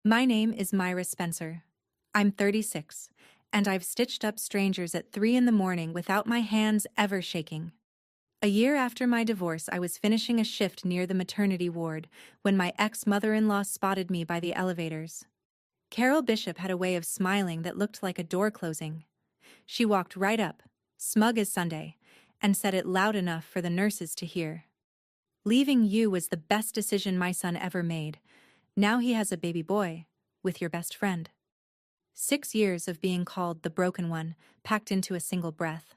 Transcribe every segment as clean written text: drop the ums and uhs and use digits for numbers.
My name is Myra Spencer. I'm 36, and I've stitched up strangers at 3 in the morning without my hands ever shaking. A year after my divorce, I was finishing a shift near the maternity ward when my ex-mother-in-law spotted me by the elevators. Carol Bishop had a way of smiling that looked like a door closing. She walked right up, smug as Sunday, and said it loud enough for the nurses to hear. "Leaving you was the best decision my son ever made. Now he has a baby boy, with your best friend." 6 years of being called the broken one, packed into a single breath.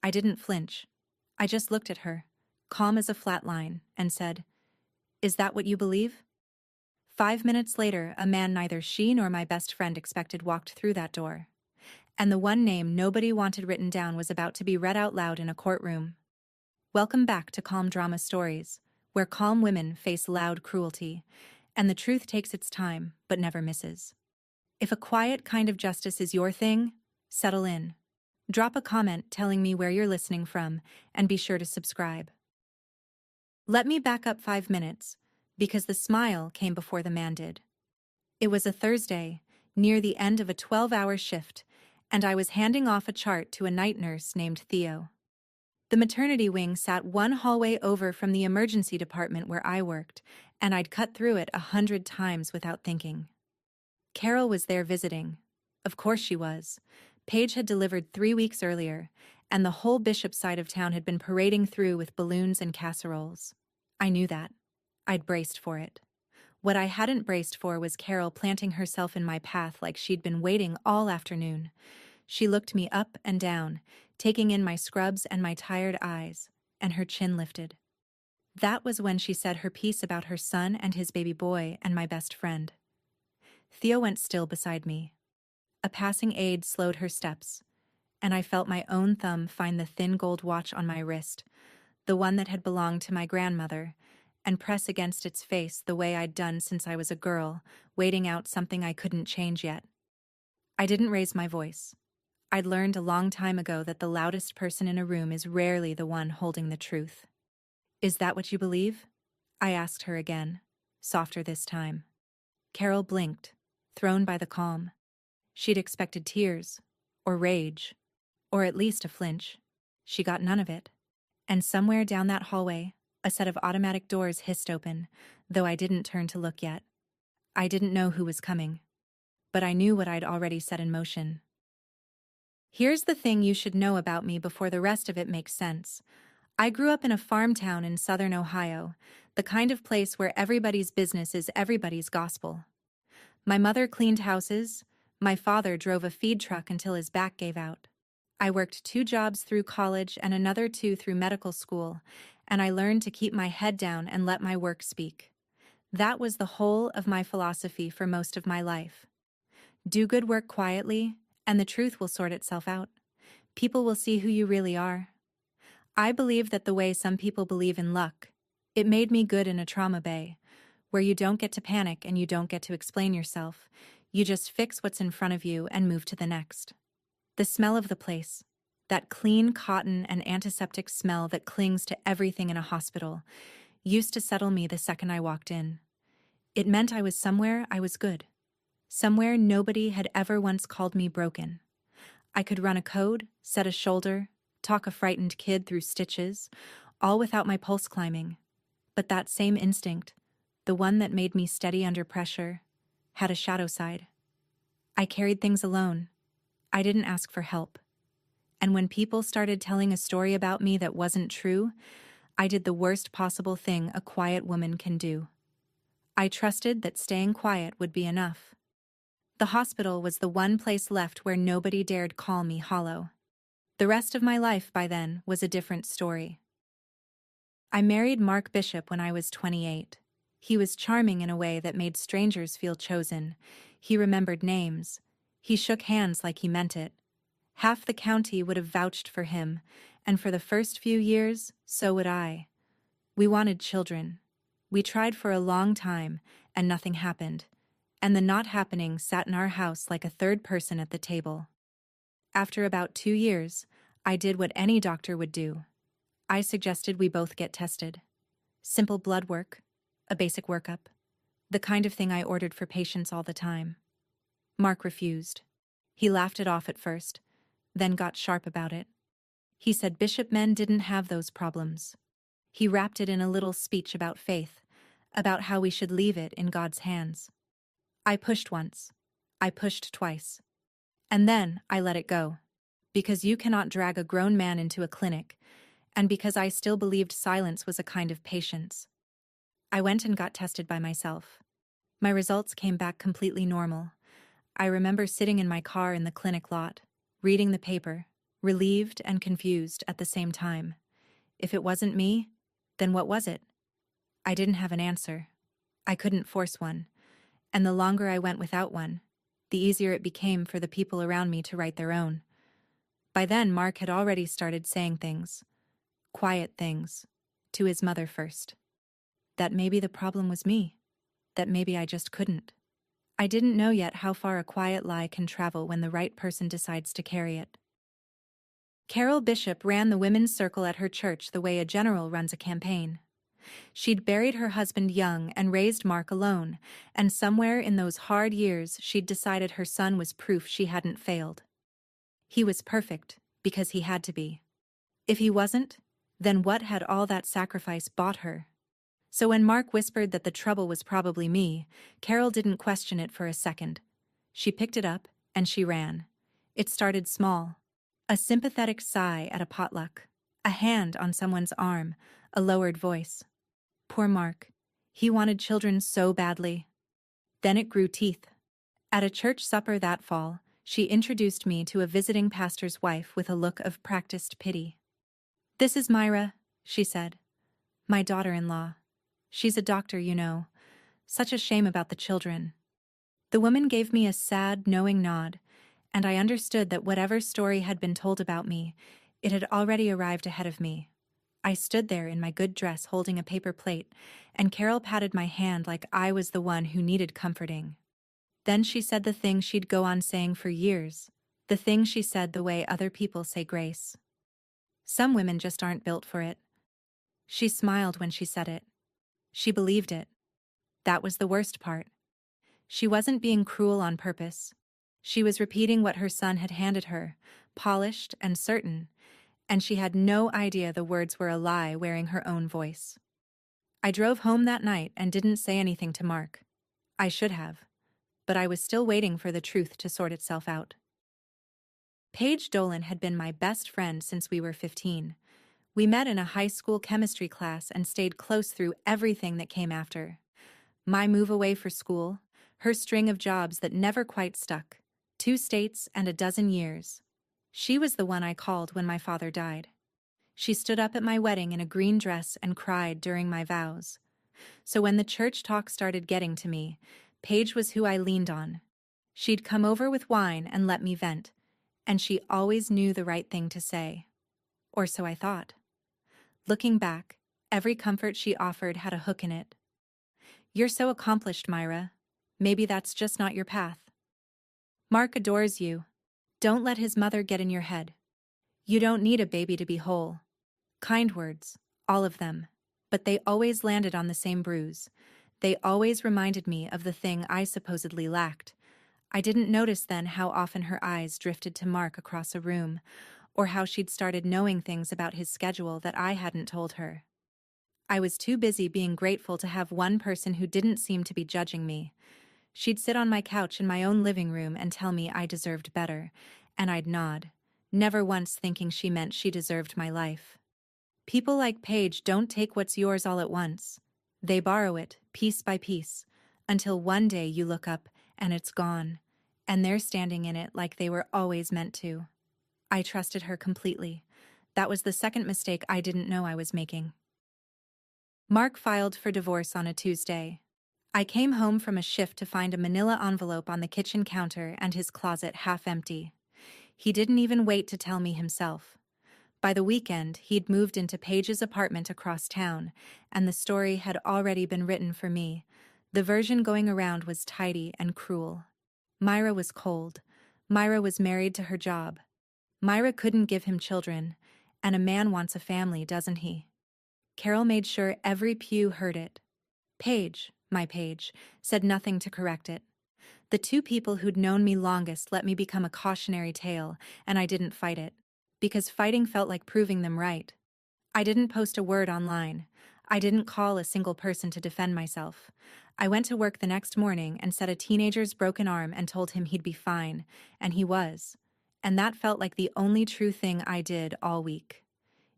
I didn't flinch. I just looked at her, calm as a flat line, and said, "Is that what you believe?" 5 minutes later, a man neither she nor my best friend expected walked through that door. And the one name nobody wanted written down was about to be read out loud in a courtroom. Welcome back to Calm Drama Stories, where calm women face loud cruelty, and the truth takes its time, but never misses. If a quiet kind of justice is your thing, settle in. Drop a comment telling me where you're listening from, and be sure to subscribe. Let me back up 5 minutes, because the smile came before the man did. It was a Thursday, near the end of a 12-hour shift, and I was handing off a chart to a night nurse named Theo. The maternity wing sat one hallway over from the emergency department where I worked, and I'd cut through it 100 times without thinking. Carol was there visiting. Of course she was. Paige had delivered 3 weeks earlier, and the whole Bishop side of town had been parading through with balloons and casseroles. I knew that. I'd braced for it. What I hadn't braced for was Carol planting herself in my path like she'd been waiting all afternoon. She looked me up and down, taking in my scrubs and my tired eyes, and her chin lifted. That was when she said her piece about her son and his baby boy and my best friend. Theo went still beside me. A passing aide slowed her steps, and I felt my own thumb find the thin gold watch on my wrist, the one that had belonged to my grandmother, and press against its face the way I'd done since I was a girl, waiting out something I couldn't change yet. I didn't raise my voice. I'd learned a long time ago that the loudest person in a room is rarely the one holding the truth. "Is that what you believe?" I asked her again, softer this time. Carol blinked, thrown by the calm. She'd expected tears, or rage, or at least a flinch. She got none of it. And somewhere down that hallway, a set of automatic doors hissed open, though I didn't turn to look yet. I didn't know who was coming, but I knew what I'd already set in motion. Here's the thing you should know about me before the rest of it makes sense. I grew up in a farm town in southern Ohio, the kind of place where everybody's business is everybody's gospel. My mother cleaned houses. My father drove a feed truck until his back gave out. I worked 2 jobs through college and another 2 through medical school, and I learned to keep my head down and let my work speak. That was the whole of my philosophy for most of my life. Do good work quietly, and the truth will sort itself out. People will see who you really are. I believe that the way some people believe in luck, it made me good in a trauma bay, where you don't get to panic and you don't get to explain yourself. You just fix what's in front of you and move to the next. The smell of the place, that clean cotton and antiseptic smell that clings to everything in a hospital, used to settle me the second I walked in. It meant I was somewhere I was good. Somewhere nobody had ever once called me broken. I could run a code, set a shoulder, talk a frightened kid through stitches, all without my pulse climbing. But that same instinct, the one that made me steady under pressure, had a shadow side. I carried things alone. I didn't ask for help. And when people started telling a story about me that wasn't true, I did the worst possible thing a quiet woman can do. I trusted that staying quiet would be enough. The hospital was the one place left where nobody dared call me hollow. The rest of my life by then was a different story. I married Mark Bishop when I was 28. He was charming in a way that made strangers feel chosen. He remembered names. He shook hands like he meant it. Half the county would have vouched for him, and for the first few years, so would I. We wanted children. We tried for a long time, and nothing happened. And the not happening sat in our house like a third person at the table. After about 2 years, I did what any doctor would do. I suggested we both get tested. Simple blood work, a basic workup. The kind of thing I ordered for patients all the time. Mark refused. He laughed it off at first, then got sharp about it. He said bishop men didn't have those problems. He wrapped it in a little speech about faith, about how we should leave it in God's hands. I pushed once. I pushed twice. And then I let it go. Because you cannot drag a grown man into a clinic, and because I still believed silence was a kind of patience. I went and got tested by myself. My results came back completely normal. I remember sitting in my car in the clinic lot, reading the paper, relieved and confused at the same time. If it wasn't me, then what was it? I didn't have an answer. I couldn't force one. And the longer I went without one, the easier it became for the people around me to write their own. By then, Mark had already started saying things, quiet things, to his mother first. That maybe the problem was me. That maybe I just couldn't. I didn't know yet how far a quiet lie can travel when the right person decides to carry it. Carol Bishop ran the women's circle at her church the way a general runs a campaign. She'd buried her husband young and raised Mark alone, and somewhere in those hard years she'd decided her son was proof she hadn't failed. He was perfect, because he had to be. If he wasn't, then what had all that sacrifice bought her? So when Mark whispered that the trouble was probably me, Carol didn't question it for a second. She picked it up, and she ran. It started small. A sympathetic sigh at a potluck, a hand on someone's arm, a lowered voice. Poor Mark. He wanted children so badly. Then it grew teeth. At a church supper that fall, she introduced me to a visiting pastor's wife with a look of practiced pity. "This is Myra," she said. "My daughter-in-law. She's a doctor, you know. Such a shame about the children." The woman gave me a sad, knowing nod, and I understood that whatever story had been told about me, it had already arrived ahead of me. I stood there in my good dress holding a paper plate, and Carol patted my hand like I was the one who needed comforting. Then she said the thing she'd go on saying for years, the thing she said the way other people say grace. Some women just aren't built for it. She smiled when she said it. She believed it. That was the worst part. She wasn't being cruel on purpose. She was repeating what her son had handed her, polished and certain, and she had no idea the words were a lie wearing her own voice. I drove home that night and didn't say anything to Mark. I should have, but I was still waiting for the truth to sort itself out. Paige Dolan had been my best friend since we were 15. We met in a high school chemistry class and stayed close through everything that came after. My move away for school, her string of jobs that never quite stuck, 2 states and a dozen years. She was the one I called when my father died. She stood up at my wedding in a green dress and cried during my vows. So when the church talk started getting to me, Paige was who I leaned on. She'd come over with wine and let me vent, and she always knew the right thing to say. Or so I thought. Looking back, every comfort she offered had a hook in it. "You're so accomplished, Myra. Maybe that's just not your path. Mark adores you. Don't let his mother get in your head. You don't need a baby to be whole." Kind words, all of them, but they always landed on the same bruise. They always reminded me of the thing I supposedly lacked. I didn't notice then how often her eyes drifted to Mark across a room, or how she'd started knowing things about his schedule that I hadn't told her. I was too busy being grateful to have one person who didn't seem to be judging me. She'd sit on my couch in my own living room and tell me I deserved better, and I'd nod, never once thinking she meant she deserved my life. People like Paige don't take what's yours all at once. They borrow it, piece by piece, until one day you look up and it's gone, and they're standing in it like they were always meant to. I trusted her completely. That was the second mistake I didn't know I was making. Mark filed for divorce on a Tuesday. I came home from a shift to find a manila envelope on the kitchen counter and his closet half empty. He didn't even wait to tell me himself. By the weekend, he'd moved into Paige's apartment across town, and the story had already been written for me. The version going around was tidy and cruel. Myra was cold. Myra was married to her job. Myra couldn't give him children, and a man wants a family, doesn't he? Carol made sure every pew heard it. Paige, my page, said nothing to correct it. The two people who'd known me longest let me become a cautionary tale, and I didn't fight it. Because fighting felt like proving them right. I didn't post a word online. I didn't call a single person to defend myself. I went to work the next morning and set a teenager's broken arm and told him he'd be fine, and he was. And that felt like the only true thing I did all week.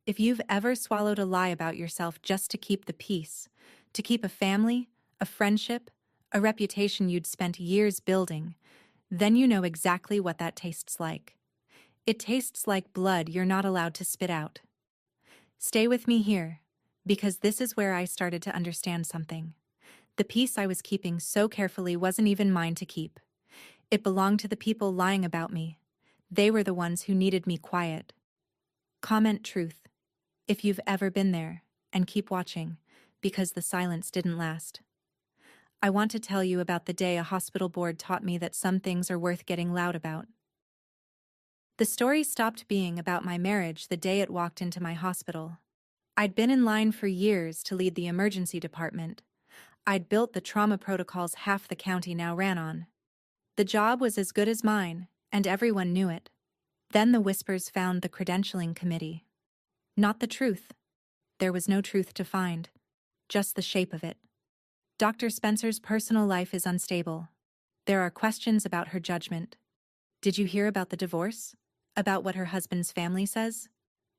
If you've ever swallowed a lie about yourself just to keep the peace, to keep a family, a friendship, a reputation you'd spent years building, then you know exactly what that tastes like. It tastes like blood you're not allowed to spit out. Stay with me here, because this is where I started to understand something. The peace I was keeping so carefully wasn't even mine to keep. It belonged to the people lying about me. They were the ones who needed me quiet. Comment truth, if you've ever been there, and keep watching, because the silence didn't last. I want to tell you about the day a hospital board taught me that some things are worth getting loud about. The story stopped being about my marriage the day it walked into my hospital. I'd been in line for years to lead the emergency department. I'd built the trauma protocols half the county now ran on. The job was as good as mine, and everyone knew it. Then the whispers found the credentialing committee. Not the truth. There was no truth to find, just the shape of it. Dr. Spencer's personal life is unstable. There are questions about her judgment. Did you hear about the divorce? About what her husband's family says?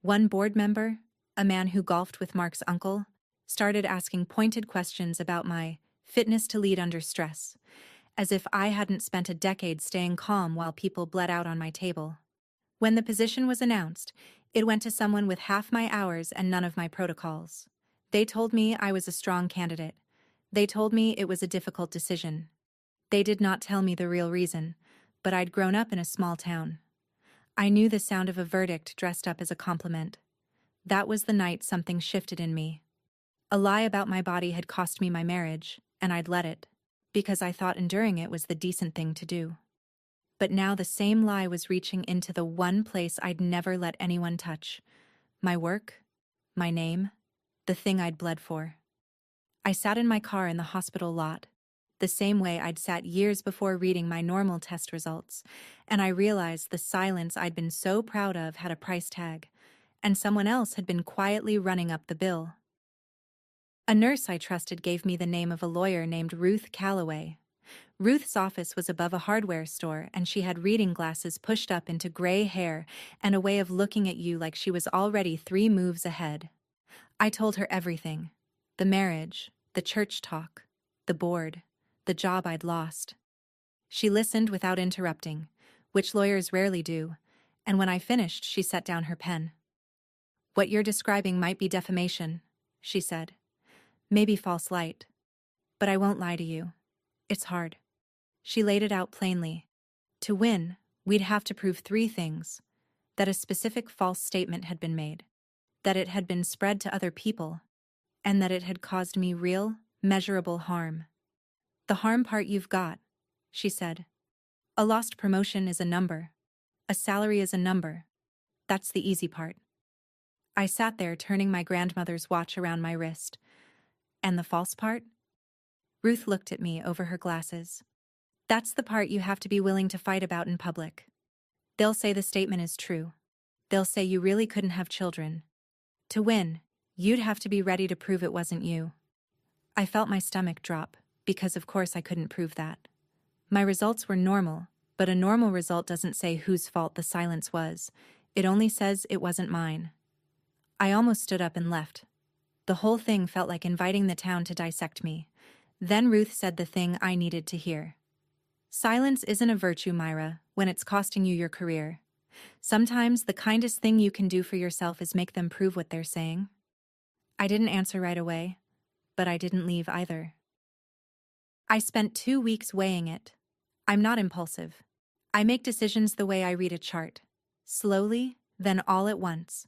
One board member, a man who golfed with Mark's uncle, started asking pointed questions about my fitness to lead under stress, as if I hadn't spent a decade staying calm while people bled out on my table. When the position was announced, it went to someone with half my hours and none of my protocols. They told me I was a strong candidate. They told me it was a difficult decision. They did not tell me the real reason, but I'd grown up in a small town. I knew the sound of a verdict dressed up as a compliment. That was the night something shifted in me. A lie about my body had cost me my marriage, and I'd let it, because I thought enduring it was the decent thing to do. But now the same lie was reaching into the one place I'd never let anyone touch. My work, my name, the thing I'd bled for. I sat in my car in the hospital lot, the same way I'd sat years before reading my normal test results, and I realized the silence I'd been so proud of had a price tag, and someone else had been quietly running up the bill. A nurse I trusted gave me the name of a lawyer named Ruth Calloway. Ruth's office was above a hardware store, and she had reading glasses pushed up into gray hair and a way of looking at you like she was already 3 moves ahead. I told her everything. The marriage, the church talk, the board, the job I'd lost. She listened without interrupting, which lawyers rarely do, and when I finished, she set down her pen. "What you're describing might be defamation," she said. "Maybe false light. But I won't lie to you. It's hard." She laid it out plainly. To win, we'd have to prove 3 things: that a specific false statement had been made, that it had been spread to other people, and that it had caused me real, measurable harm. "The harm part you've got," she said. "A lost promotion is a number. A salary is a number. That's the easy part." I sat there turning my grandmother's watch around my wrist. "And the false part?" Ruth looked at me over her glasses. "That's the part you have to be willing to fight about in public. They'll say the statement is true. They'll say you really couldn't have children. To win, you'd have to be ready to prove it wasn't you." I felt my stomach drop, because of course I couldn't prove that. My results were normal, but a normal result doesn't say whose fault the silence was. It only says it wasn't mine. I almost stood up and left. The whole thing felt like inviting the town to dissect me. Then Ruth said the thing I needed to hear. "Silence isn't a virtue, Myra, when it's costing you your career. Sometimes the kindest thing you can do for yourself is make them prove what they're saying." I didn't answer right away, but I didn't leave either. I spent 2 weeks weighing it. I'm not impulsive. I make decisions the way I read a chart. Slowly, then all at once.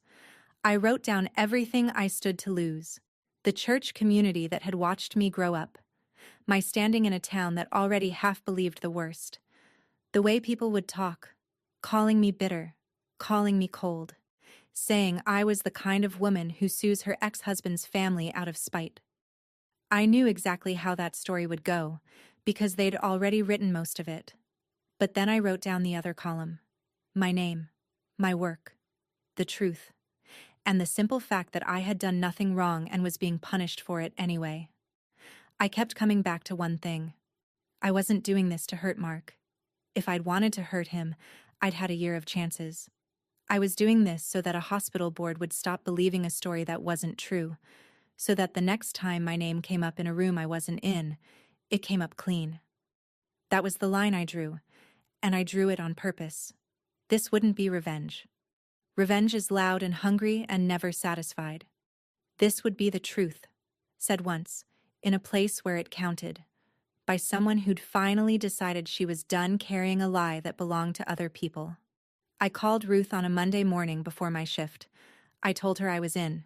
I wrote down everything I stood to lose. The church community that had watched me grow up. My standing in a town that already half believed the worst. The way people would talk, calling me bitter, calling me cold, saying I was the kind of woman who sues her ex-husband's family out of spite. I knew exactly how that story would go, because they'd already written most of it. But then I wrote down the other column. My name, my work, the truth, and the simple fact that I had done nothing wrong and was being punished for it anyway. I kept coming back to one thing. I wasn't doing this to hurt Mark. If I'd wanted to hurt him, I'd had a year of chances. I was doing this so that a hospital board would stop believing a story that wasn't true, so that the next time my name came up in a room I wasn't in, it came up clean. That was the line I drew, and I drew it on purpose. This wouldn't be revenge. Revenge is loud and hungry and never satisfied. This would be the truth, said once, in a place where it counted, by someone who'd finally decided she was done carrying a lie that belonged to other people. I called Ruth on a Monday morning before my shift. I told her I was in.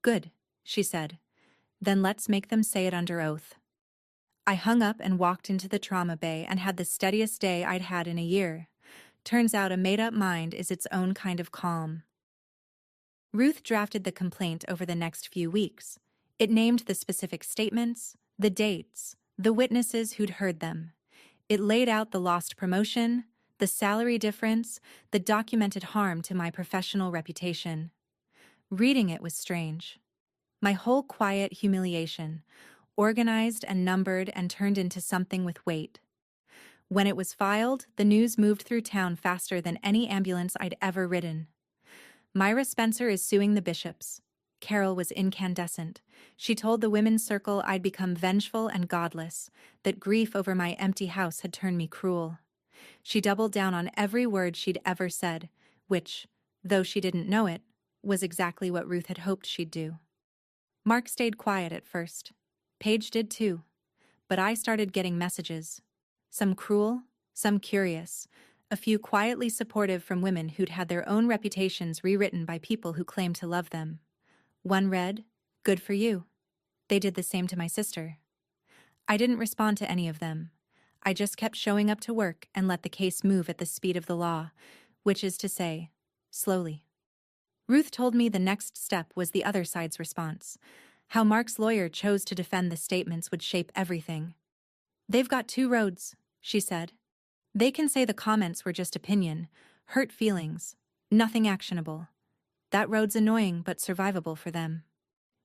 Good, she said. Then let's make them say it under oath. I hung up and walked into the trauma bay and had the steadiest day I'd had in a year. Turns out a made-up mind is its own kind of calm. Ruth drafted the complaint over the next few weeks. It named the specific statements, the dates, the witnesses who'd heard them. It laid out the lost promotion, the salary difference, the documented harm to my professional reputation. Reading it was strange. My whole quiet humiliation, organized and numbered and turned into something with weight. When it was filed, the news moved through town faster than any ambulance I'd ever ridden. Myra Spencer is suing the bishops. Carol was incandescent. She told the women's circle I'd become vengeful and godless, that grief over my empty house had turned me cruel. She doubled down on every word she'd ever said, which, though she didn't know it, was exactly what Ruth had hoped she'd do. Mark stayed quiet at first. Paige did too. But I started getting messages. Some cruel, some curious, a few quietly supportive from women who'd had their own reputations rewritten by people who claimed to love them. One read, "Good for you." They did the same to my sister. I didn't respond to any of them. I just kept showing up to work and let the case move at the speed of the law, which is to say, slowly. Ruth told me the next step was the other side's response. How Mark's lawyer chose to defend the statements would shape everything. They've got two roads, she said. They can say the comments were just opinion, hurt feelings, nothing actionable. That road's annoying but survivable for them.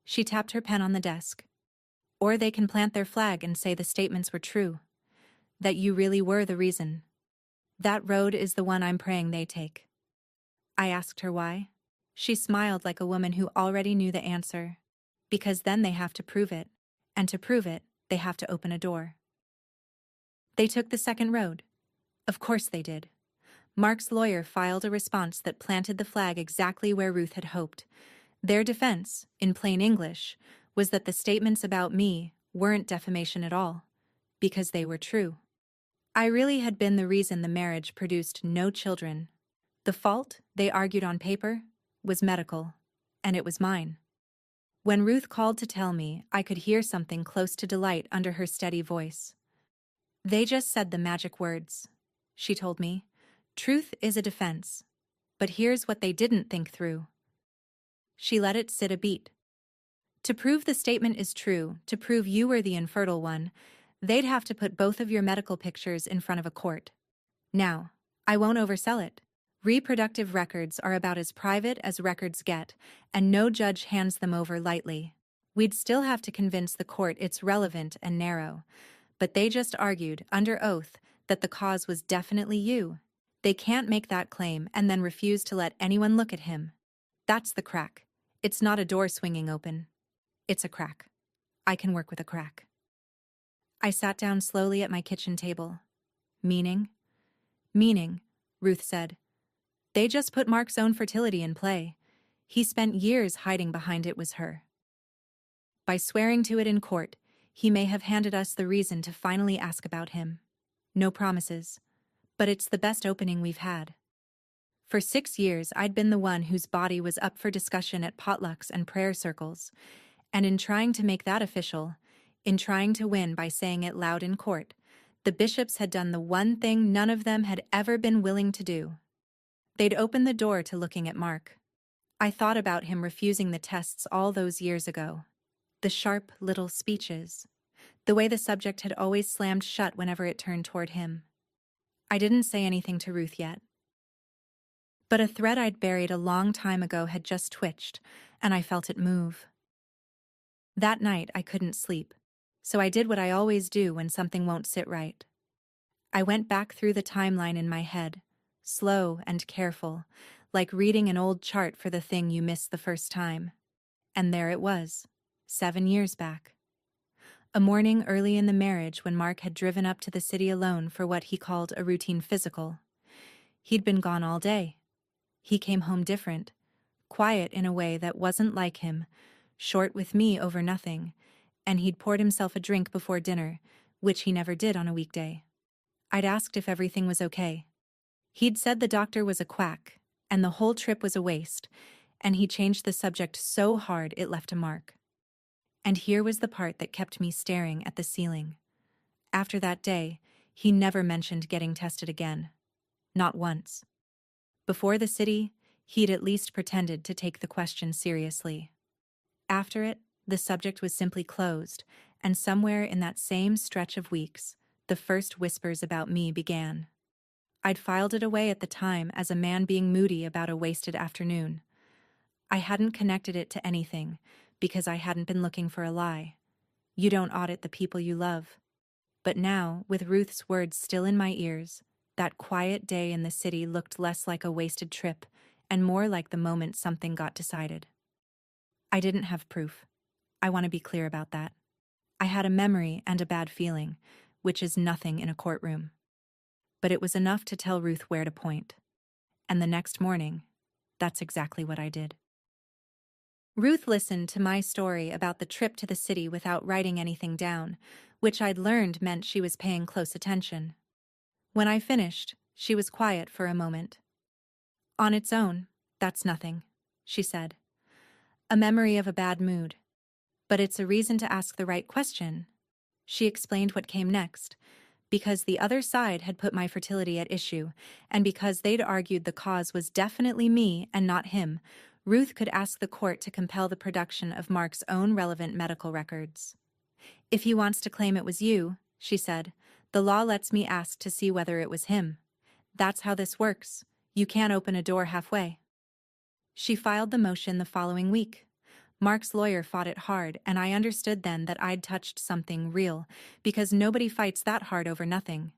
She tapped her pen on the desk. Or they can plant their flag and say the statements were true. That you really were the reason. That road is the one I'm praying they take. I asked her why. She smiled like a woman who already knew the answer. Because then they have to prove it. And to prove it, they have to open a door. They took the second road. Of course they did. Mark's lawyer filed a response that planted the flag exactly where Ruth had hoped. Their defense, in plain English, was that the statements about me weren't defamation at all, because they were true. I really had been the reason the marriage produced no children. The fault, they argued on paper, was medical, and it was mine. When Ruth called to tell me, I could hear something close to delight under her steady voice. They just said the magic words, she told me. Truth is a defense. But here's what they didn't think through. She let it sit a beat. To prove the statement is true, to prove you were the infertile one, they'd have to put both of your medical pictures in front of a court. Now, I won't oversell it. Reproductive records are about as private as records get, and no judge hands them over lightly. We'd still have to convince the court it's relevant and narrow. But they just argued, under oath, that the cause was definitely you. They can't make that claim and then refuse to let anyone look at him. That's the crack. It's not a door swinging open. It's a crack. I can work with a crack. I sat down slowly at my kitchen table. Meaning? Meaning, Ruth said. They just put Mark's own fertility in play. He spent years hiding behind it was her. By swearing to it in court, he may have handed us the reason to finally ask about him. No promises. But it's the best opening we've had. For 6 years, I'd been the one whose body was up for discussion at potlucks and prayer circles, and in trying to make that official, in trying to win by saying it loud in court, the bishops had done the one thing none of them had ever been willing to do. They'd opened the door to looking at Mark. I thought about him refusing the tests all those years ago. The sharp, little speeches. The way the subject had always slammed shut whenever it turned toward him. I didn't say anything to Ruth yet. But a thread I'd buried a long time ago had just twitched, and I felt it move. That night, I couldn't sleep, so I did what I always do when something won't sit right. I went back through the timeline in my head, slow and careful, like reading an old chart for the thing you missed the first time. And there it was, 7 years back. A morning early in the marriage when Mark had driven up to the city alone for what he called a routine physical. He'd been gone all day. He came home different, quiet in a way that wasn't like him, short with me over nothing, and he'd poured himself a drink before dinner, which he never did on a weekday. I'd asked if everything was okay. He'd said the doctor was a quack, and the whole trip was a waste, and he changed the subject so hard it left a mark. And here was the part that kept me staring at the ceiling. After that day, he never mentioned getting tested again. Not once. Before the city, he'd at least pretended to take the question seriously. After it, the subject was simply closed, and somewhere in that same stretch of weeks, the first whispers about me began. I'd filed it away at the time as a man being moody about a wasted afternoon. I hadn't connected it to anything, because I hadn't been looking for a lie. You don't audit the people you love. But now, with Ruth's words still in my ears, that quiet day in the city looked less like a wasted trip and more like the moment something got decided. I didn't have proof. I want to be clear about that. I had a memory and a bad feeling, which is nothing in a courtroom. But it was enough to tell Ruth where to point. And the next morning, that's exactly what I did. Ruth listened to my story about the trip to the city without writing anything down, which I'd learned meant she was paying close attention. When I finished, she was quiet for a moment. On its own, that's nothing, she said. A memory of a bad mood. But it's a reason to ask the right question. She explained what came next. Because the other side had put my fertility at issue, and because they'd argued the cause was definitely me and not him, Ruth could ask the court to compel the production of Mark's own relevant medical records. If he wants to claim it was you, she said, the law lets me ask to see whether it was him. That's how this works. You can't open a door halfway. She filed the motion the following week. Mark's lawyer fought it hard, and I understood then that I'd touched something real, because nobody fights that hard over nothing.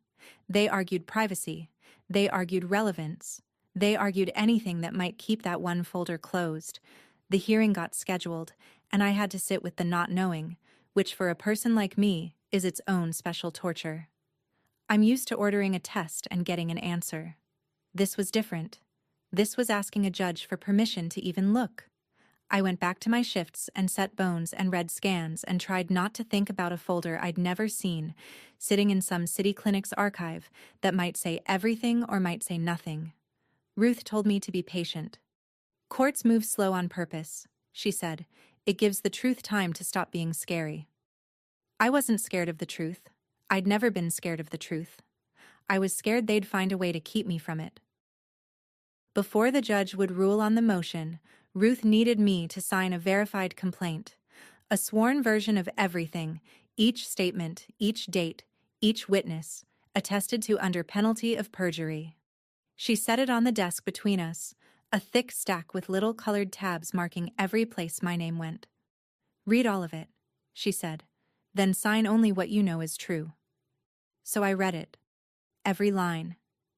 They argued privacy. They argued relevance. They argued anything that might keep that one folder closed. The hearing got scheduled, and I had to sit with the not knowing, which for a person like me is its own special torture. I'm used to ordering a test and getting an answer. This was different. This was asking a judge for permission to even look. I went back to my shifts and set bones and read scans and tried not to think about a folder I'd never seen, sitting in some city clinic's archive that might say everything or might say nothing. Ruth told me to be patient. Courts move slow on purpose, she said. It gives the truth time to stop being scary. I wasn't scared of the truth. I'd never been scared of the truth. I was scared they'd find a way to keep me from it. Before the judge would rule on the motion, Ruth needed me to sign a verified complaint, a sworn version of everything, each statement, each date, each witness, attested to under penalty of perjury. She set it on the desk between us, a thick stack with little colored tabs marking every place my name went. Read all of it, she said, then sign only what you know is true. So I read it. Every line.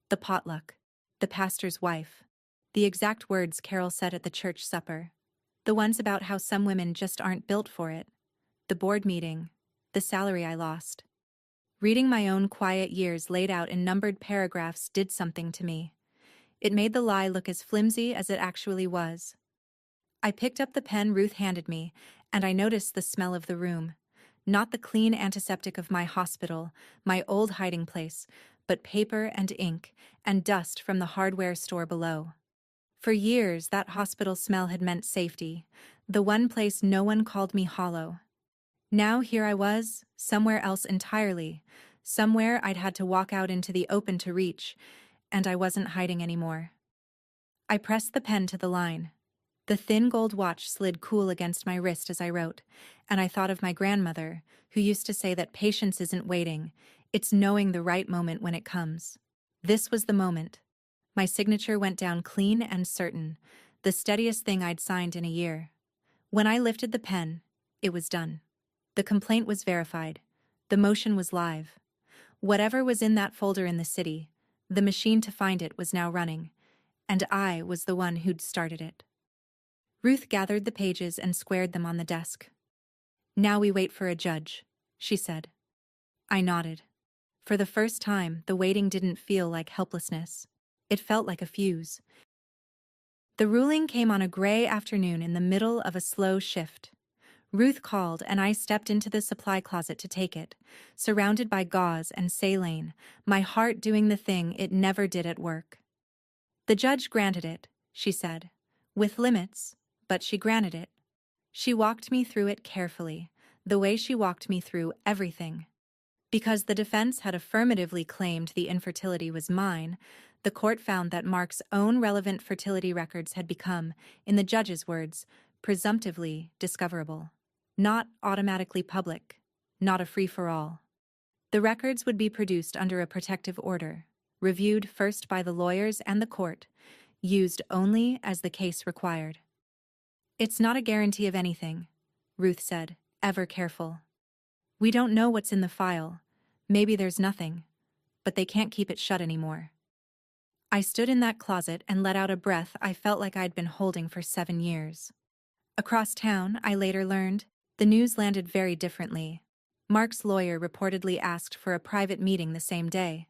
The potluck. The pastor's wife. The exact words Carol said at the church supper. The ones about how some women just aren't built for it. The board meeting. The salary I lost. Reading my own quiet years laid out in numbered paragraphs did something to me. It made the lie look as flimsy as it actually was. I picked up the pen Ruth handed me, and I noticed the smell of the room. Not the clean antiseptic of my hospital, my old hiding place, but paper and ink, and dust from the hardware store below. For years, that hospital smell had meant safety, the one place no one called me hollow. Now here I was, somewhere else entirely, somewhere I'd had to walk out into the open to reach, and I wasn't hiding anymore. I pressed the pen to the line. The thin gold watch slid cool against my wrist as I wrote, and I thought of my grandmother, who used to say that patience isn't waiting, it's knowing the right moment when it comes. This was the moment. My signature went down clean and certain, the steadiest thing I'd signed in a year. When I lifted the pen, it was done. The complaint was verified. The motion was live. Whatever was in that folder in the city, the machine to find it was now running, and I was the one who'd started it. Ruth gathered the pages and squared them on the desk. "Now we wait for a judge," she said. I nodded. For the first time, the waiting didn't feel like helplessness. It felt like a fuse. The ruling came on a gray afternoon in the middle of a slow shift. Ruth called and I stepped into the supply closet to take it, surrounded by gauze and saline, my heart doing the thing it never did at work. "The judge granted it," she said. "With limits, but she granted it." She walked me through it carefully, the way she walked me through everything. Because the defense had affirmatively claimed the infertility was mine, the court found that Mark's own relevant fertility records had become, in the judge's words, presumptively discoverable. Not automatically public, not a free-for-all. The records would be produced under a protective order, reviewed first by the lawyers and the court, used only as the case required. "It's not a guarantee of anything," Ruth said, ever careful. "We don't know what's in the file. Maybe there's nothing, but they can't keep it shut anymore." I stood in that closet and let out a breath I felt like I'd been holding for 7 years. Across town, I later learned, the news landed very differently. Mark's lawyer reportedly asked for a private meeting the same day.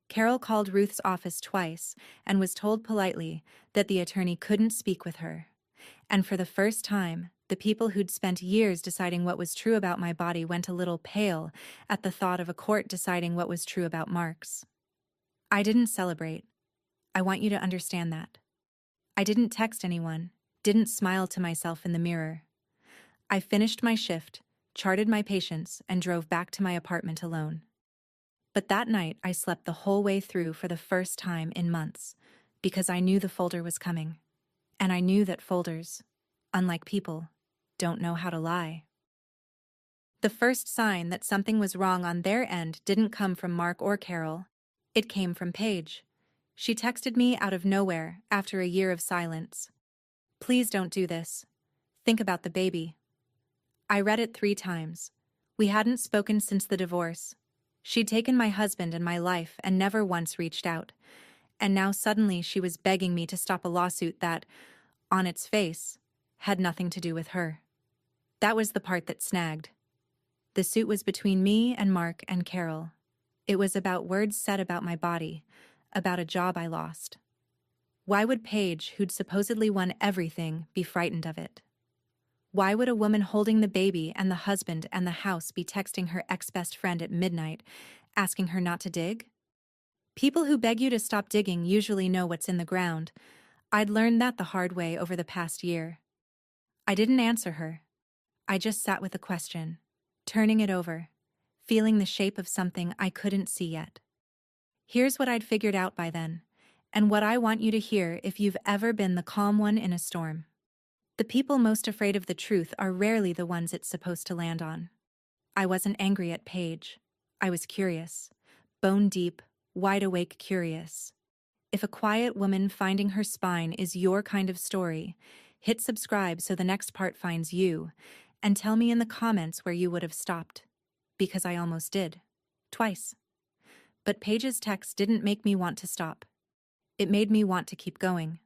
Carol called Ruth's office twice and was told politely that the attorney couldn't speak with her. And for the first time, the people who'd spent years deciding what was true about my body went a little pale at the thought of a court deciding what was true about Mark's. I didn't celebrate. I want you to understand that. I didn't text anyone, didn't smile to myself in the mirror. I finished my shift, charted my patients, and drove back to my apartment alone. But that night I slept the whole way through for the first time in months, because I knew the folder was coming. And I knew that folders, unlike people, don't know how to lie. The first sign that something was wrong on their end didn't come from Mark or Carol. It came from Paige. She texted me out of nowhere after a year of silence. "Please don't do this. Think about the baby." I read it 3 times. We hadn't spoken since the divorce. She'd taken my husband and my life and never once reached out. And now suddenly she was begging me to stop a lawsuit that, on its face, had nothing to do with her. That was the part that snagged. The suit was between me and Mark and Carol. It was about words said about my body, about a job I lost. Why would Paige, who'd supposedly won everything, be frightened of it? Why would a woman holding the baby and the husband and the house be texting her ex-best friend at midnight, asking her not to dig? People who beg you to stop digging usually know what's in the ground. I'd learned that the hard way over the past year. I didn't answer her. I just sat with the question, turning it over, feeling the shape of something I couldn't see yet. Here's what I'd figured out by then, and what I want you to hear if you've ever been the calm one in a storm. The people most afraid of the truth are rarely the ones it's supposed to land on. I wasn't angry at Paige. I was curious. Bone deep, wide-awake curious. If a quiet woman finding her spine is your kind of story, hit subscribe so the next part finds you, and tell me in the comments where you would have stopped. Because I almost did. Twice. But Paige's text didn't make me want to stop. It made me want to keep going.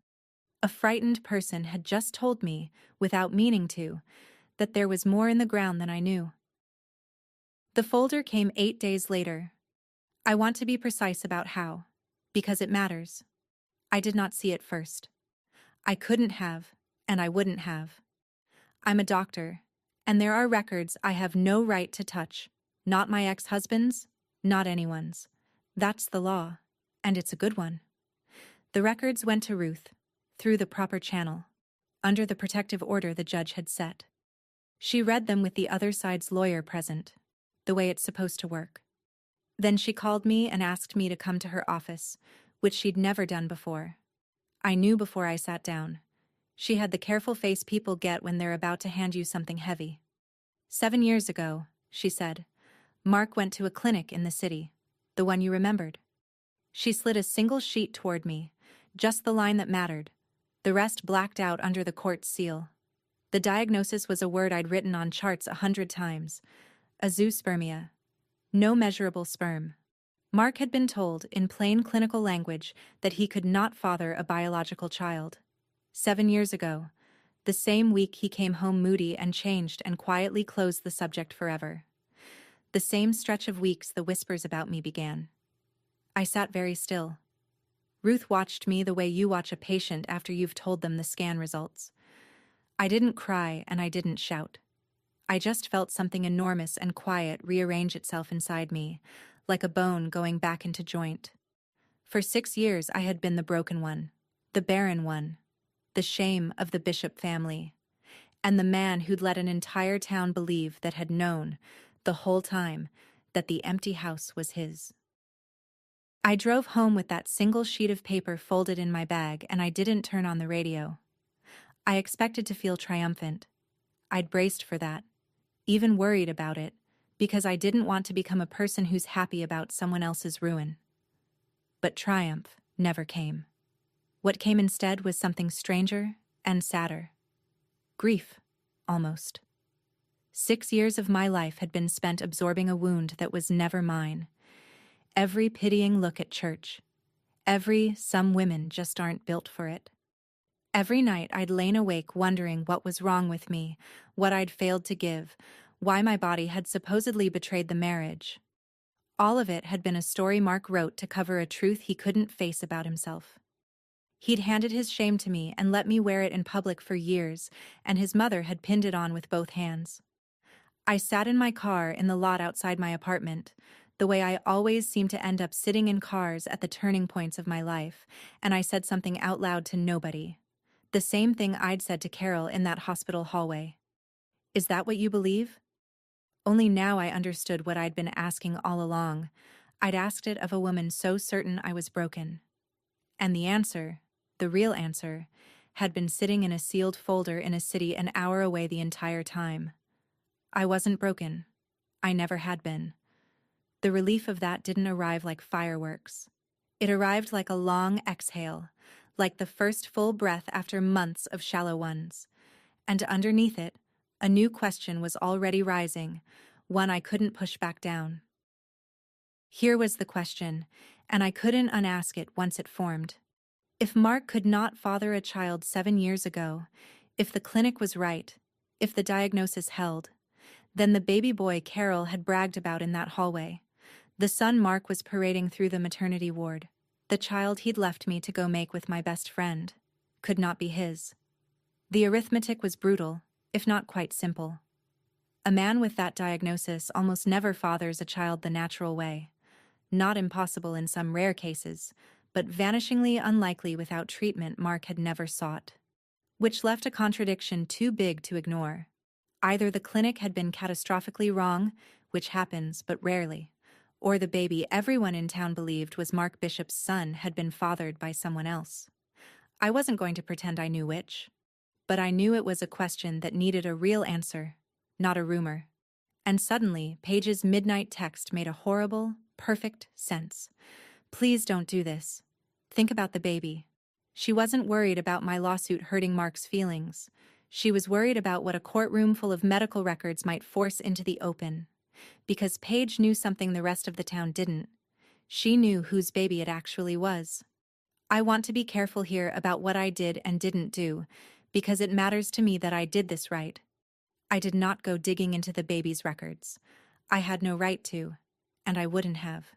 A frightened person had just told me, without meaning to, that there was more in the ground than I knew. The folder came 8 days later. I want to be precise about how, because it matters. I did not see it first. I couldn't have, and I wouldn't have. I'm a doctor, and there are records I have no right to touch, not my ex-husband's, not anyone's. That's the law, and it's a good one. The records went to Ruth, through the proper channel, under the protective order the judge had set. She read them with the other side's lawyer present, the way it's supposed to work. Then she called me and asked me to come to her office, which she'd never done before. I knew before I sat down. She had the careful face people get when they're about to hand you something heavy. 7 years ago, she said, Mark went to a clinic in the city, the one you remembered. She slid a single sheet toward me, just the line that mattered, the rest blacked out under the court's seal. The diagnosis was a word I'd written on charts 100 times. Azoospermia. No measurable sperm. Mark had been told, in plain clinical language, that he could not father a biological child. 7 years ago, the same week he came home moody and changed and quietly closed the subject forever. The same stretch of weeks the whispers about me began. I sat very still. Ruth watched me the way you watch a patient after you've told them the scan results. I didn't cry and I didn't shout. I just felt something enormous and quiet rearrange itself inside me, like a bone going back into joint. For 6 years I had been the broken one, the barren one, the shame of the Bishop family, and the man who'd let an entire town believe that had known, the whole time, that the empty house was his. I drove home with that single sheet of paper folded in my bag, and I didn't turn on the radio. I expected to feel triumphant. I'd braced for that, even worried about it, because I didn't want to become a person who's happy about someone else's ruin. But triumph never came. What came instead was something stranger and sadder. Grief, almost. 6 years of my life had been spent absorbing a wound that was never mine. Every pitying look at church. Every "some women just aren't built for it." Every night I'd lain awake wondering what was wrong with me, what I'd failed to give, why my body had supposedly betrayed the marriage. All of it had been a story Mark wrote to cover a truth he couldn't face about himself. He'd handed his shame to me and let me wear it in public for years, and his mother had pinned it on with both hands. I sat in my car in the lot outside my apartment, the way I always seem to end up sitting in cars at the turning points of my life, and I said something out loud to nobody. The same thing I'd said to Carol in that hospital hallway. Is that what you believe? Only now I understood what I'd been asking all along. I'd asked it of a woman so certain I was broken. And the answer, the real answer, had been sitting in a sealed folder in a city an hour away the entire time. I wasn't broken. I never had been. The relief of that didn't arrive like fireworks. It arrived like a long exhale, like the first full breath after months of shallow ones. And underneath it, a new question was already rising, one I couldn't push back down. Here was the question, and I couldn't unask it once it formed. If Mark could not father a child 7 years ago, if the clinic was right, if the diagnosis held, then the baby boy Carol had bragged about in that hallway, the son Mark was parading through the maternity ward, the child he'd left me to go make with my best friend, could not be his. The arithmetic was brutal, if not quite simple. A man with that diagnosis almost never fathers a child the natural way. Not impossible in some rare cases, but vanishingly unlikely without treatment Mark had never sought. Which left a contradiction too big to ignore. Either the clinic had been catastrophically wrong, which happens but rarely, or the baby everyone in town believed was Mark Bishop's son had been fathered by someone else. I wasn't going to pretend I knew which. But I knew it was a question that needed a real answer, not a rumor. And suddenly, Paige's midnight text made a horrible, perfect sense. Please don't do this. Think about the baby. She wasn't worried about my lawsuit hurting Mark's feelings. She was worried about what a courtroom full of medical records might force into the open. Because Paige knew something the rest of the town didn't. She knew whose baby it actually was. I want to be careful here about what I did and didn't do, because it matters to me that I did this right. I did not go digging into the baby's records. I had no right to, and I wouldn't have.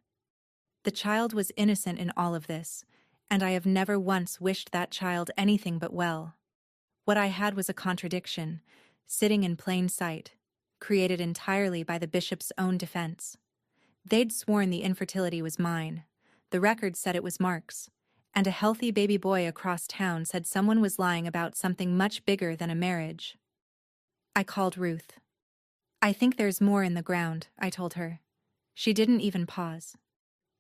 The child was innocent in all of this, and I have never once wished that child anything but well. What I had was a contradiction, sitting in plain sight, created entirely by the bishop's own defense. They'd sworn the infertility was mine. The records said it was Mark's. And a healthy baby boy across town said someone was lying about something much bigger than a marriage. I called Ruth. I think there's more in the ground, I told her. She didn't even pause.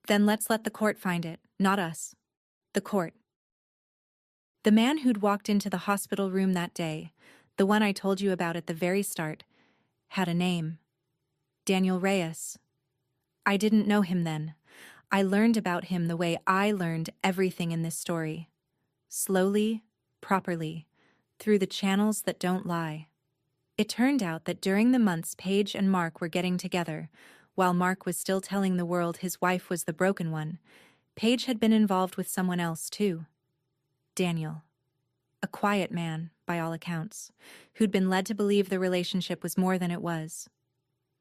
Then let's let the court find it, not us. The court. The man who'd walked into the hospital room that day, the one I told you about at the very start, had a name. Daniel Reyes. I didn't know him then. I learned about him the way I learned everything in this story. Slowly, properly, through the channels that don't lie. It turned out that during the months Paige and Mark were getting together, while Mark was still telling the world his wife was the broken one, Paige had been involved with someone else too. Daniel. A quiet man, by all accounts, who'd been led to believe the relationship was more than it was.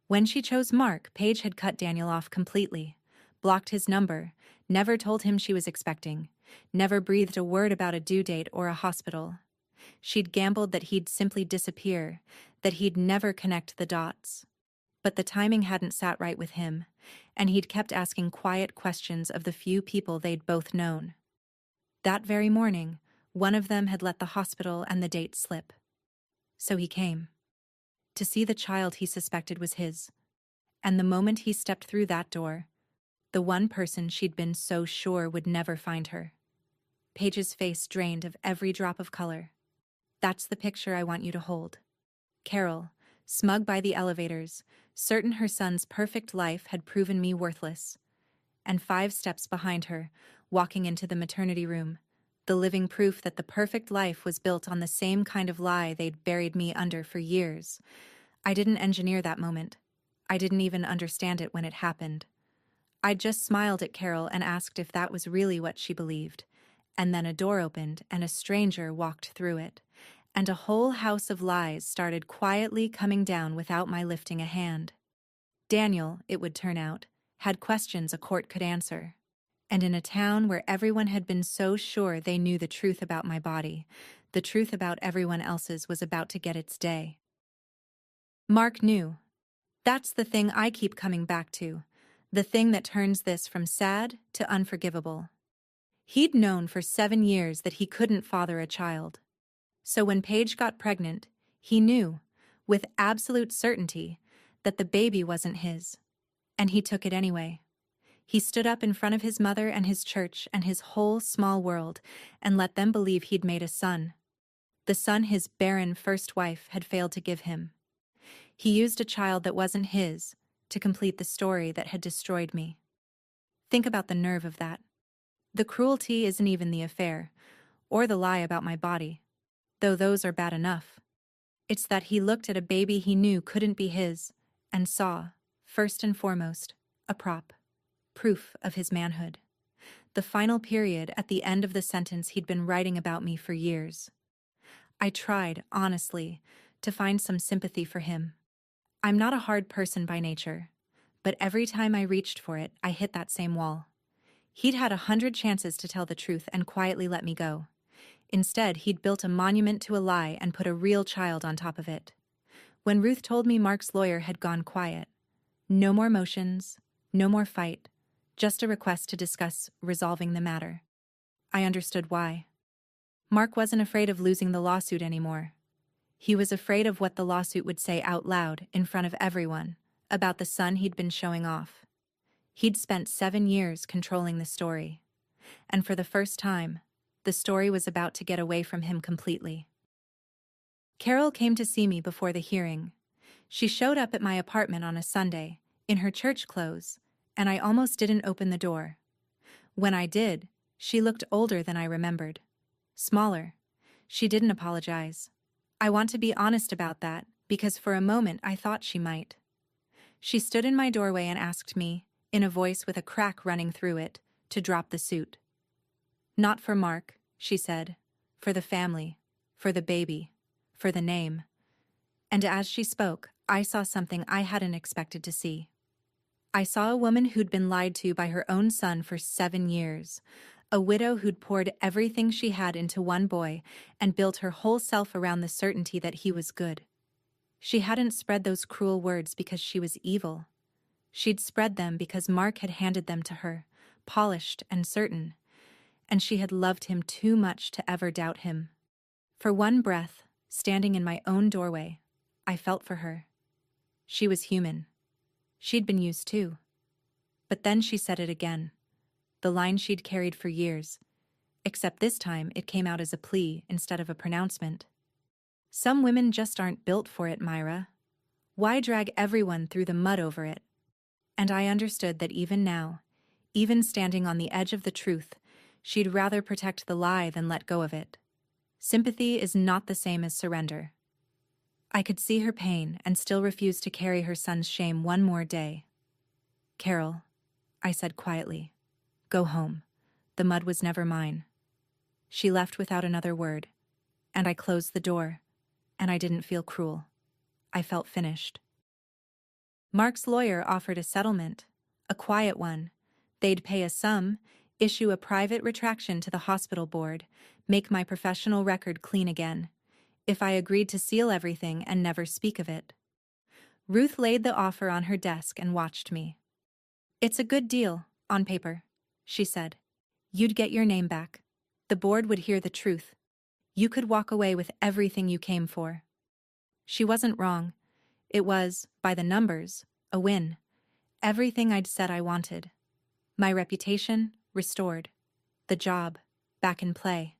When she chose Mark, Paige had cut Daniel off completely, blocked his number, never told him she was expecting, never breathed a word about a due date or a hospital. She'd gambled that he'd simply disappear, that he'd never connect the dots. But the timing hadn't sat right with him, and he'd kept asking quiet questions of the few people they'd both known. That very morning, one of them had let the hospital and the date slip. So he came. To see the child he suspected was his. And the moment he stepped through that door, the one person she'd been so sure would never find her. Paige's face drained of every drop of color. That's the picture I want you to hold. Carol, smug by the elevators, certain her son's perfect life had proven me worthless. And 5 steps behind her, walking into the maternity room, the living proof that the perfect life was built on the same kind of lie they'd buried me under for years. I didn't engineer that moment. I didn't even understand it when it happened. I just smiled at Carol and asked if that was really what she believed. And then a door opened and a stranger walked through it. And a whole house of lies started quietly coming down without my lifting a hand. Daniel, it would turn out, had questions a court could answer. And in a town where everyone had been so sure they knew the truth about my body, the truth about everyone else's was about to get its day. Mark knew. That's the thing I keep coming back to, the thing that turns this from sad to unforgivable. He'd known for 7 years that he couldn't father a child. So when Paige got pregnant, he knew, with absolute certainty, that the baby wasn't his. And he took it anyway. He stood up in front of his mother and his church and his whole small world and let them believe he'd made a son. The son his barren first wife had failed to give him. He used a child that wasn't his to complete the story that had destroyed me. Think about the nerve of that. The cruelty isn't even the affair, or the lie about my body, though those are bad enough. It's that he looked at a baby he knew couldn't be his and saw, first and foremost, a prop. Proof of his manhood. The final period at the end of the sentence he'd been writing about me for years. I tried, honestly, to find some sympathy for him. I'm not a hard person by nature, but every time I reached for it, I hit that same wall. He'd had 100 chances to tell the truth and quietly let me go. Instead, he'd built a monument to a lie and put a real child on top of it. When Ruth told me Mark's lawyer had gone quiet, no more motions, no more fight, just a request to discuss resolving the matter. I understood why. Mark wasn't afraid of losing the lawsuit anymore. He was afraid of what the lawsuit would say out loud in front of everyone about the son he'd been showing off. He'd spent 7 years controlling the story. And for the first time, the story was about to get away from him completely. Carol came to see me before the hearing. She showed up at my apartment on a Sunday, in her church clothes, and I almost didn't open the door. When I did, she looked older than I remembered. Smaller. She didn't apologize. I want to be honest about that, because for a moment I thought she might. She stood in my doorway and asked me, in a voice with a crack running through it, to drop the suit. Not for Mark, she said. For the family. For the baby. For the name. And as she spoke, I saw something I hadn't expected to see. I saw a woman who'd been lied to by her own son for 7 years, a widow who'd poured everything she had into one boy and built her whole self around the certainty that he was good. She hadn't spread those cruel words because she was evil. She'd spread them because Mark had handed them to her, polished and certain, and she had loved him too much to ever doubt him. For one breath, standing in my own doorway, I felt for her. She was human. She'd been used too. But then she said it again, the line she'd carried for years. except this time it came out as a plea instead of a pronouncement. Some women just aren't built for it, Myra. Why drag everyone through the mud over it? And I understood that even now, even standing on the edge of the truth, she'd rather protect the lie than let go of it. Sympathy is not the same as surrender. I could see her pain and still refused to carry her son's shame one more day. Carol, I said quietly, go home. The mud was never mine. She left without another word, and I closed the door, and I didn't feel cruel. I felt finished. Mark's lawyer offered a settlement, a quiet one. They'd pay a sum, issue a private retraction to the hospital board, make my professional record clean again, if I agreed to seal everything and never speak of it. Ruth laid the offer on her desk and watched me. It's a good deal, on paper, she said. You'd get your name back. The board would hear the truth. You could walk away with everything you came for. She wasn't wrong. It was, by the numbers, a win. Everything I'd said I wanted. My reputation, restored. The job, back in play.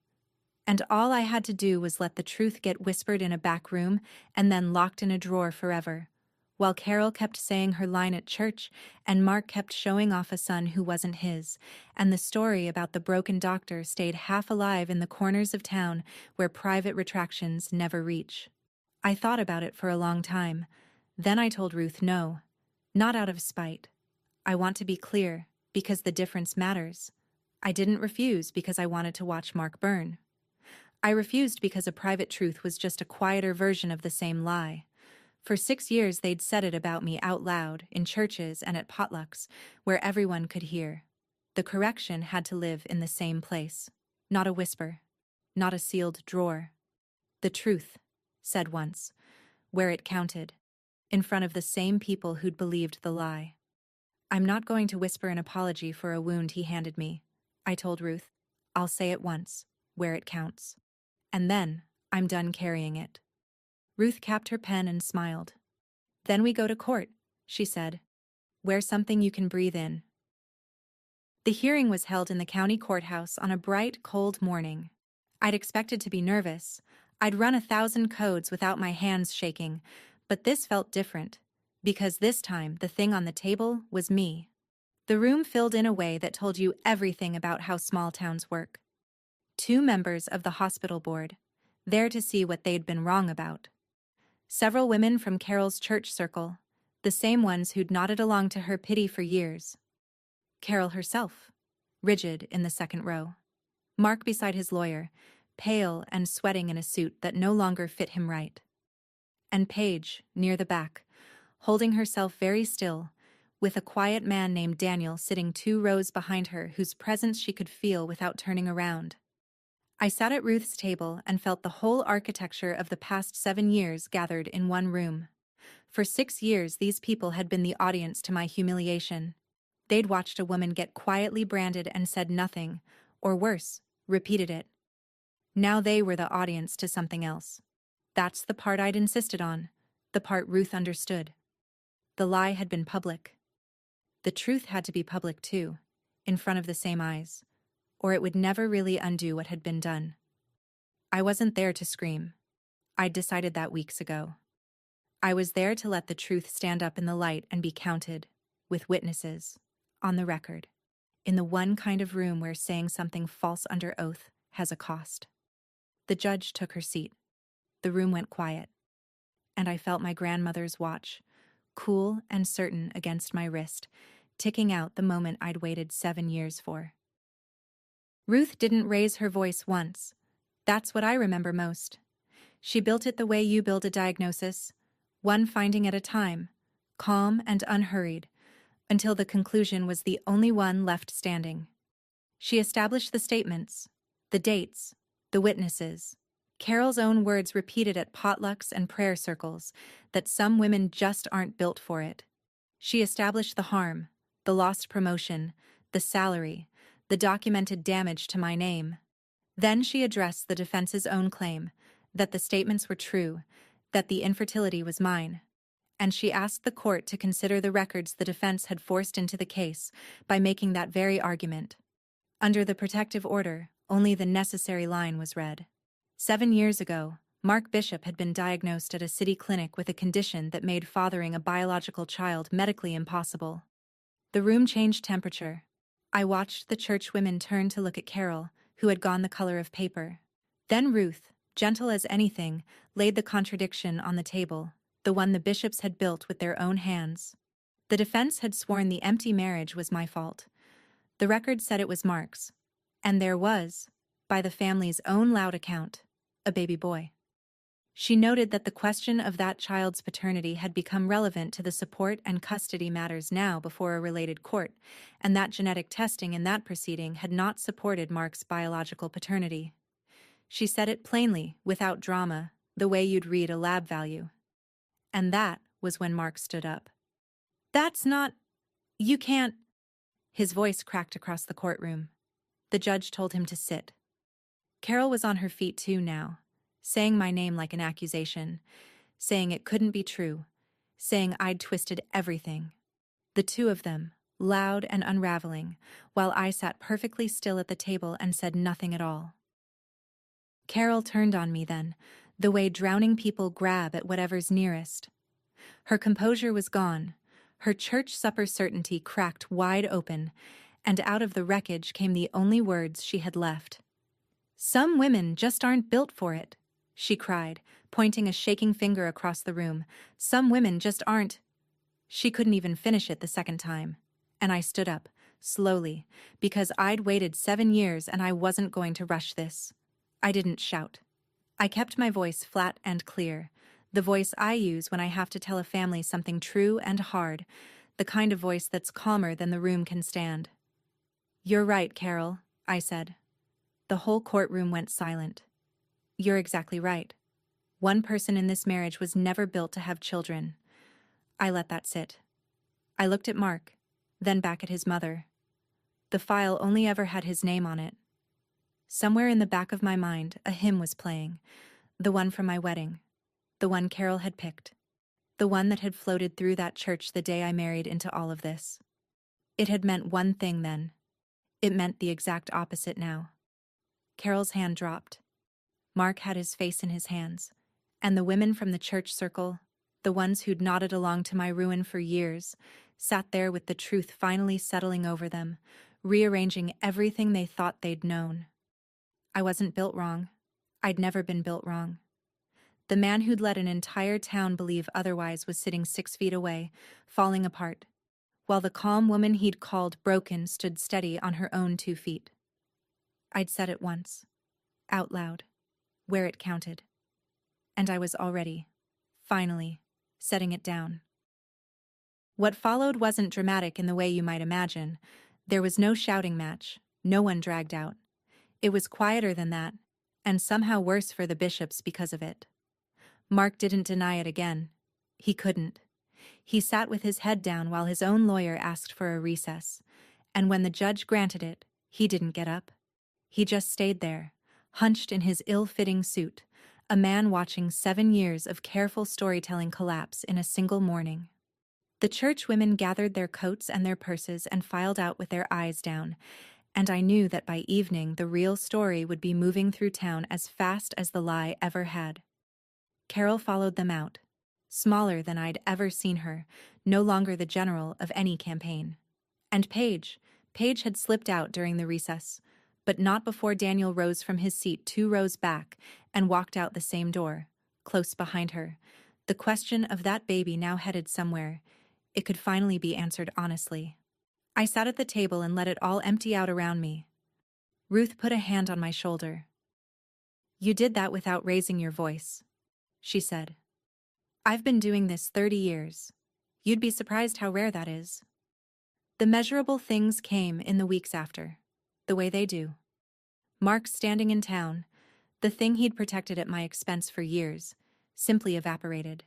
And all I had to do was let the truth get whispered in a back room and then locked in a drawer forever, while Carol kept saying her line at church and Mark kept showing off a son who wasn't his, and the story about the broken doctor stayed half alive in the corners of town where private retractions never reach. I thought about it for a long time. Then I told Ruth no, not out of spite. I want to be clear, because the difference matters. I didn't refuse because I wanted to watch Mark burn. I refused because a private truth was just a quieter version of the same lie. For 6 years they'd said it about me out loud, in churches and at potlucks, where everyone could hear. The correction had to live in the same place. Not a whisper. Not a sealed drawer. The truth, said once, where it counted, in front of the same people who'd believed the lie. I'm not going to whisper an apology for a wound he handed me, I told Ruth. I'll say it once, where it counts. And then, I'm done carrying it. Ruth capped her pen and smiled. Then we go to court, she said. Wear something you can breathe in. The hearing was held in the county courthouse on a bright, cold morning. I'd expected to be nervous. I'd run 1,000 codes without my hands shaking, but this felt different, because this time the thing on the table was me. The room filled in a way that told you everything about how small towns work. 2 members of the hospital board, there to see what they'd been wrong about. Several women from Carol's church circle, the same ones who'd nodded along to her pity for years. Carol herself, rigid in the second row. Mark beside his lawyer, pale and sweating in a suit that no longer fit him right. And Paige, near the back, holding herself very still, with a quiet man named Daniel sitting 2 rows behind her whose presence she could feel without turning around. I sat at Ruth's table and felt the whole architecture of the past 7 years gathered in one room. For 6 years these people had been the audience to my humiliation. They'd watched a woman get quietly branded and said nothing, or worse, repeated it. Now they were the audience to something else. That's the part I'd insisted on, the part Ruth understood. The lie had been public. The truth had to be public too, in front of the same eyes, or it would never really undo what had been done. I wasn't there to scream. I'd decided that weeks ago. I was there to let the truth stand up in the light and be counted, with witnesses, on the record, in the one kind of room where saying something false under oath has a cost. The judge took her seat. The room went quiet, and I felt my grandmother's watch, cool and certain against my wrist, ticking out the moment I'd waited 7 years for. Ruth didn't raise her voice once. That's what I remember most. She built it the way you build a diagnosis, one finding at a time, calm and unhurried, until the conclusion was the only one left standing. She established the statements, the dates, the witnesses, Carol's own words repeated at potlucks and prayer circles, that some women just aren't built for it. She established the harm, the lost promotion, the salary, the documented damage to my name. Then she addressed the defense's own claim, that the statements were true, that the infertility was mine. And she asked the court to consider the records the defense had forced into the case by making that very argument. Under the protective order, only the necessary line was read. 7 years ago, Mark Bishop had been diagnosed at a city clinic with a condition that made fathering a biological child medically impossible. The room changed temperature. I watched the church women turn to look at Carol, who had gone the color of paper. Then Ruth, gentle as anything, laid the contradiction on the table, the one the bishops had built with their own hands. The defense had sworn the empty marriage was my fault. The record said it was Mark's. And there was, by the family's own loud account, a baby boy. She noted that the question of that child's paternity had become relevant to the support and custody matters now before a related court, and that genetic testing in that proceeding had not supported Mark's biological paternity. She said it plainly, without drama, the way you'd read a lab value. And that was when Mark stood up. "That's not... You can't..." His voice cracked across the courtroom. The judge told him to sit. Carol was on her feet too now, saying my name like an accusation, saying it couldn't be true, saying I'd twisted everything. The two of them, loud and unraveling, while I sat perfectly still at the table and said nothing at all. Carol turned on me then, the way drowning people grab at whatever's nearest. Her composure was gone, her church supper certainty cracked wide open, and out of the wreckage came the only words she had left. "Some women just aren't built for it," she cried, pointing a shaking finger across the room. "Some women just aren't..." She couldn't even finish it the second time, and I stood up, slowly, because I'd waited 7 years and I wasn't going to rush this. I didn't shout. I kept my voice flat and clear, the voice I use when I have to tell a family something true and hard, the kind of voice that's calmer than the room can stand. "You're right, Carol," I said. The whole courtroom went silent. "You're exactly right. One person in this marriage was never built to have children." I let that sit. I looked at Mark, then back at his mother. The file only ever had his name on it. Somewhere in the back of my mind, a hymn was playing, the one from my wedding, the one Carol had picked, the one that had floated through that church the day I married into all of this. It had meant one thing then. It meant the exact opposite now. Carol's hand dropped. Mark had his face in his hands, and the women from the church circle, the ones who'd nodded along to my ruin for years, sat there with the truth finally settling over them, rearranging everything they thought they'd known. I wasn't built wrong. I'd never been built wrong. The man who'd let an entire town believe otherwise was sitting 6 feet away, falling apart, while the calm woman he'd called broken stood steady on her own 2 feet. I'd said it once, out loud, where it counted. And I was already, finally, setting it down. What followed wasn't dramatic in the way you might imagine. There was no shouting match, no one dragged out. It was quieter than that, and somehow worse for the bishops because of it. Mark didn't deny it again. He couldn't. He sat with his head down while his own lawyer asked for a recess, and when the judge granted it, he didn't get up. He just stayed there, hunched in his ill-fitting suit, a man watching 7 years of careful storytelling collapse in a single morning. The church women gathered their coats and their purses and filed out with their eyes down, and I knew that by evening the real story would be moving through town as fast as the lie ever had. Carol followed them out, smaller than I'd ever seen her, no longer the general of any campaign. And Paige had slipped out during the recess, but not before Daniel rose from his seat 2 rows back and walked out the same door, close behind her. The question of that baby now headed somewhere. It could finally be answered honestly. I sat at the table and let it all empty out around me. Ruth put a hand on my shoulder. "You did that without raising your voice," she said. "I've been doing this 30 years. You'd be surprised how rare that is." The measurable things came in the weeks after, the way they do. Mark standing in town, the thing he'd protected at my expense for years, simply evaporated.